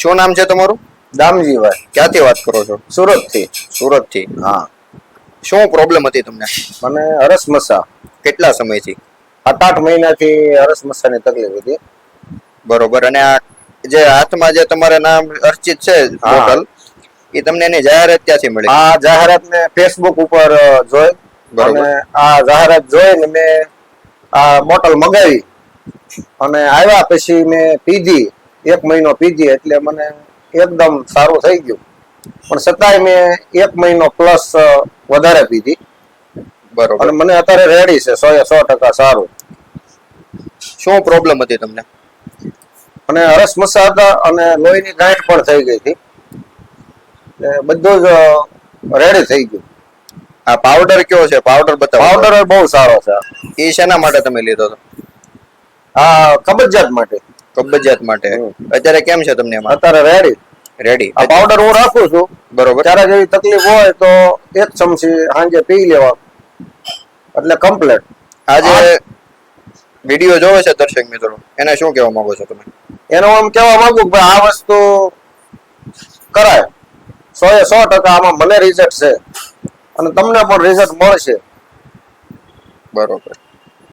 શું નામ છે તમારું? દામજીભાઈ. ક્યાંથી વાત કરો છો? સુરત થી. સુરત થી. હા. શું પ્રોબ્લેમ હતી તમને? મને હરસમસા કેટલા સમયથી? 7-8 મહિનાથી હરસમસાની તકલીફ હતી. બરોબર. અને આ જે હાથમાં જે તમારે નામ અર્ચિત છે બોટલ, એ તમને એની જાહેરાત ક્યાંથી મળી? આ જાહેરાત મેં ફેસબુક ઉપર જોઈ અને આ જાહેરાત જોઈને મેં આ બોટલ મંગાવી અને આવ્યા પછી મેં પીધી. 1 મહિનો પીધી એટલે મને એકદમ સારું થઈ ગયું. પણ છતાંય મેં 1 મહિનો પ્લસ વધારે પીધી. બરોબર. અને મને અત્યારે રેડી છે 100% સારું. શું પ્રોબ્લેમ હતી તમને? અને હરસમસા હતા અને લોહીની ગાંઠ પણ થઈ ગઈ હતી. બધું જ રેડી થઈ ગયું. આ પાવડર કયો છે? પાવડર બતાવો. પાવડર બહુ સારો છે. એ શેના માટે તમે લીધો હતો? આ કબજિયાત માટે. કબજિયાત માટે. અત્યારે કેમ છે તમને એમાં? અત્યારે રેડી. રેડી. આ પાવડર હું રાખું છું. બરોબર. ત્યારે જેવી તકલીફ હોય તો 1 ચમચી સાંજે પી લેવા એટલે કમ્પ્લીટ. આજે વિડીયો જોવે છે દર્શક મિત્રો, એને શું કહેવા માંગો છો તમે? એનો હું કહેવા માંગુ કે આ વસ્તુ કરાય. 100% આમાં મને રિઝલ્ટ છે અને તમને પણ રિઝલ્ટ મળશે. બરોબર.